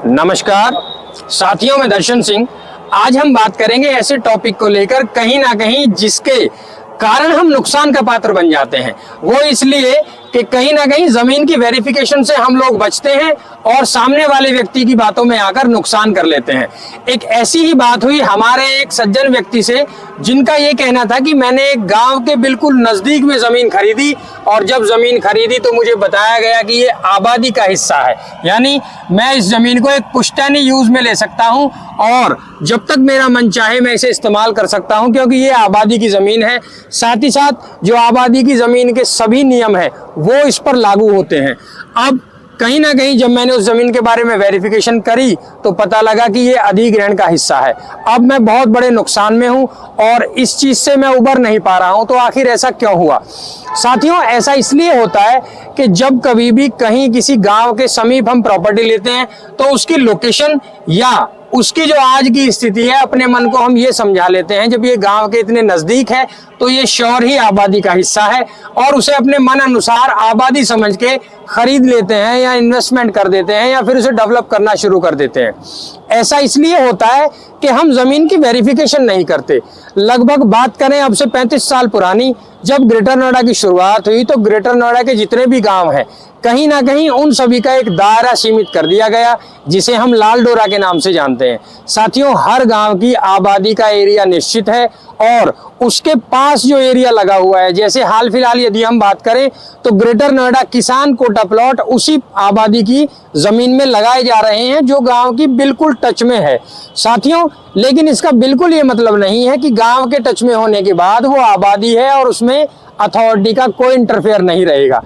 नमस्कार साथियों, मैं दर्शन सिंह। आज हम बात करेंगे ऐसे टॉपिक को लेकर कहीं ना कहीं जिसके कारण हम नुकसान का पात्र बन जाते हैं। वो इसलिए कि कहीं ना कहीं जमीन की वेरिफिकेशन से हम लोग बचते हैं और सामने वाले व्यक्ति की बातों में आकर नुकसान कर लेते हैं। एक ऐसी ही बात हुई हमारे एक सज्जन व्यक्ति से, जिनका ये कहना था कि मैंने एक गांव के बिल्कुल नजदीक में जमीन खरीदी और जब जमीन खरीदी तो मुझे बताया गया कि ये आबादी का हिस्सा है, यानी मैं इस जमीन को एक पुश्तैनी यूज में ले सकता हूं और जब तक मेरा मन चाहे मैं इसे इस्तेमाल कर सकता हूं, क्योंकि ये आबादी की जमीन है। साथ ही साथ जो आबादी की जमीन के सभी नियम है वो इस पर लागू होते हैं। अब कहीं ना कहीं जब मैंने उस जमीन के बारे में वेरिफिकेशन करी तो पता लगा कि ये अधिग्रहण का हिस्सा है। अब मैं बहुत बड़े नुकसान में हूं और इस चीज से मैं उबर नहीं पा रहा हूं। तो आखिर ऐसा क्यों हुआ? साथियों, ऐसा इसलिए होता है कि जब कभी भी कहीं किसी गांव के समीप हम प्रॉपर्टी लेते हैं तो उसकी लोकेशन या उसकी जो आज की स्थिति है, अपने मन को हम ये समझा लेते हैं जब ये गांव के इतने नजदीक है तो ये श्योर ही आबादी का हिस्सा है और उसे अपने मन अनुसार आबादी समझ के खरीद लेते हैं या इन्वेस्टमेंट कर देते हैं या फिर उसे डेवलप करना शुरू कर देते हैं। ऐसा इसलिए होता है कि हम जमीन की वेरिफिकेशन नहीं करते। लगभग बात करें अब से 35 साल पुरानी, जब ग्रेटर नोएडा की शुरुआत हुई तो ग्रेटर नोएडा के जितने भी गांव हैं कहीं ना कहीं उन सभी का एक दायरा सीमित कर दिया गया, जिसे हम लाल डोरा के नाम से जानते हैं। साथियों, हर गांव की आबादी का एरिया निश्चित है और उसके पास जो एरिया लगा हुआ है, जैसे हाल फिलहाल यदि हम बात करें तो ग्रेटर नोएडा किसान कोटा प्लॉट उसी आबादी की जमीन में लगाए जा रहे हैं जो गांव की बिल्कुल टच में है। साथियों, लेकिन इसका बिल्कुल ये मतलब नहीं है कि गांव के टच में होने के बाद वो आबादी है और उसमें अथॉरिटी का कोई इंटरफेयर नहीं रहेगा।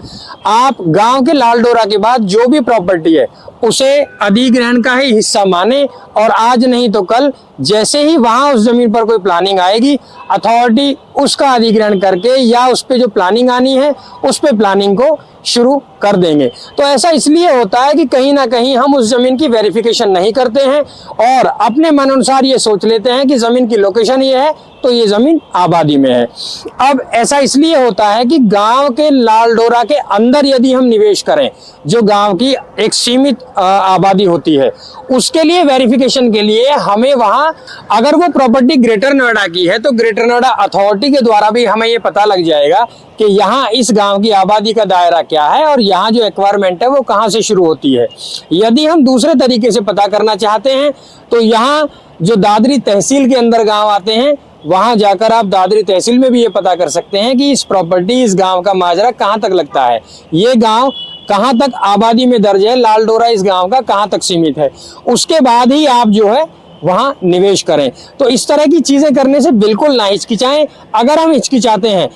आप गांव के लाल डोरा के बाद जो भी प्रॉपर्टी है उसे अधिग्रहण का ही हिस्सा माने और आज नहीं तो कल जैसे ही वहां उस जमीन पर कोई प्लानिंग आएगी, अथॉरिटी उसका अधिग्रहण करके या उस पे जो प्लानिंग आनी है उस पे प्लानिंग को शुरू कर देंगे। तो ऐसा इसलिए होता है कि कहीं ना कहीं हम उस जमीन की वेरिफिकेशन नहीं करते हैं और अपने मन अनुसार ये सोच लेते हैं कि जमीन की लोकेशन ये है तो ये जमीन आबादी में है। अब ऐसा इसलिए होता है कि गांव के लाल डोरा के अंदर यदि हम निवेश करें, जो गांव की एक सीमित आबादी होती है, उसके लिए वेरिफिकेशन के लिए हमें वहां, अगर वो प्रॉपर्टी ग्रेटर नोएडा की है तो ग्रेटर नोएडा अथॉरिटी के द्वारा भी हमें ये पता लग जाएगा कि यहाँ इस गांव की आबादी का दायरा क्या है और यहाँ जो एक्वायरमेंट है वो कहाँ से शुरू होती है। यदि हम दूसरे तरीके से पता करना चाहते हैं तो यहाँ जो दादरी तहसील के अंदर गांव आते हैं, वहां जाकर आप दादरी तहसील में भी ये पता कर सकते हैं कि इस प्रॉपर्टी, इस गांव का माजरा कहां तक लगता है, ये गांव कहां तक आबादी में दर्ज है, लाल डोरा इस गांव का कहां तक सीमित है। उसके बाद ही आप जो है वहां निवेश करें। तो इस तरह की चीजें करने से बिल्कुल ना हिचकिचाएं। अगर हम हिचकिचाते हैं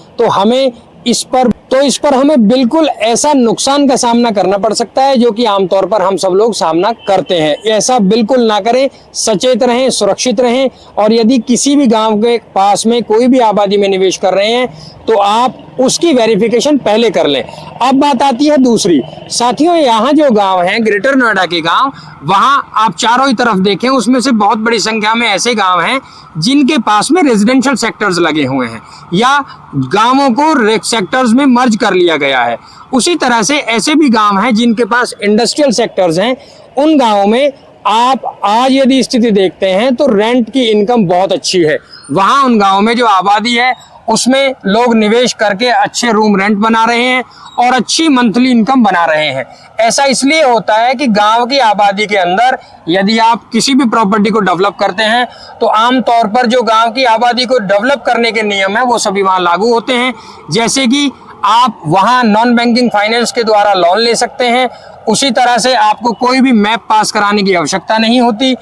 तो इस पर हमें बिल्कुल ऐसा नुकसान का सामना करना पड़ सकता है जो कि आमतौर पर हम सब लोग सामना करते हैं। ऐसा बिल्कुल ना करें, सचेत रहें, सुरक्षित रहें और यदि किसी भी गांव के पास में कोई भी आबादी में निवेश कर रहे हैं तो आप उसकी वेरिफिकेशन पहले कर लें। अब बात आती है दूसरी। साथियों, यहाँ जो गांव हैं ग्रेटर नोएडा के गांव, वहां आप चारों ही तरफ देखें, उसमें से बहुत बड़ी संख्या में ऐसे गांव हैं जिनके पास में रेजिडेंशियल सेक्टर्स लगे हुए हैं या गांवों को सेक्टर्स में मर्ज कर लिया गया है। उसी तरह से ऐसे भी गांव हैं जिनके पास इंडस्ट्रियल सेक्टर्स हैं। उन गांवों में आप आज यदि स्थिति देखते हैं तो रेंट की इनकम बहुत अच्छी है। वहां उन गांवों में जो आबादी है उसमें लोग निवेश करके अच्छे रूम रेंट बना रहे हैं और अच्छी मंथली इनकम बना रहे हैं। ऐसा इसलिए होता है कि गांव की आबादी के अंदर यदि आप किसी भी प्रॉपर्टी को डेवलप करते हैं तो आमतौर पर जो गांव की आबादी को डेवलप करने के नियम है वो सभी वहां लागू होते हैं। जैसे कि आप वहां नॉन बैंकिंग फाइनेंस के द्वारा लोन ले सकते हैं, उसी तरह से आपको कोई भी मैप पास कराने की आवश्यकता नहीं होती।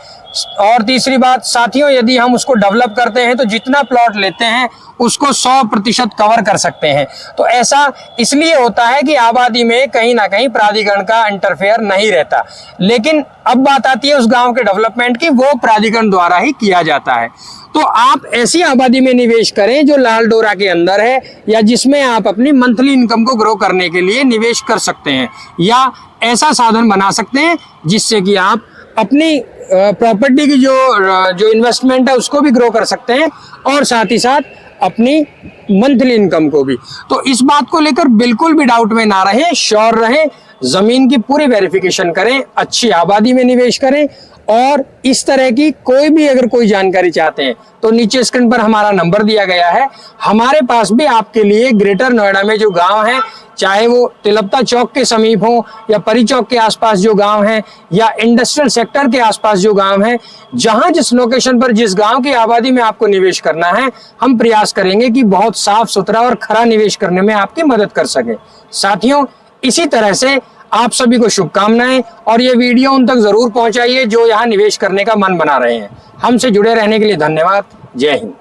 और तीसरी बात साथियों, यदि हम उसको डेवलप करते हैं तो जितना प्लॉट लेते हैं उसको 100% कवर कर सकते हैं। तो ऐसा इसलिए होता है कि आबादी में कहीं ना कहीं प्राधिकरण का इंटरफेयर नहीं रहता। लेकिन अब बात आती है उस गांव के डेवलपमेंट की, वो प्राधिकरण द्वारा ही किया जाता है। तो आप ऐसी आबादी में निवेश करें जो लाल डोरा के अंदर है या जिसमें आप अपनी मंथली इनकम को ग्रो करने के लिए निवेश कर सकते हैं या ऐसा साधन बना सकते हैं जिससे कि आप अपनी प्रॉपर्टी की जो इन्वेस्टमेंट है उसको भी ग्रो कर सकते हैं और साथ ही साथ अपनी मंथली इनकम को भी। तो इस बात को लेकर बिल्कुल भी डाउट में ना रहें, श्योर रहें। जमीन की पूरी वेरिफिकेशन करें, अच्छी आबादी में निवेश करें। और इस तरह की कोई भी अगर कोई जानकारी चाहते हैं तो नीचे स्क्रीन पर हमारा नंबर दिया गया है। हमारे पास भी आपके लिए ग्रेटर नोएडा में जो गांव हैं, चाहे वो तिलपता चौक के समीप हो या परी चौक के आसपास जो गांव हैं या इंडस्ट्रियल सेक्टर के आसपास जो गांव हैं, जहां जिस लोकेशन पर जिस गांव की आबादी में आपको निवेश करना है, हम प्रयास करेंगे कि बहुत साफ सुथरा और खरा निवेश करने में आपकी मदद कर सके। साथियों, इसी तरह से आप सभी को शुभकामनाएं और ये वीडियो उन तक जरूर पहुंचाइए जो यहाँ निवेश करने का मन बना रहे हैं। हमसे जुड़े रहने के लिए धन्यवाद। जय हिंद।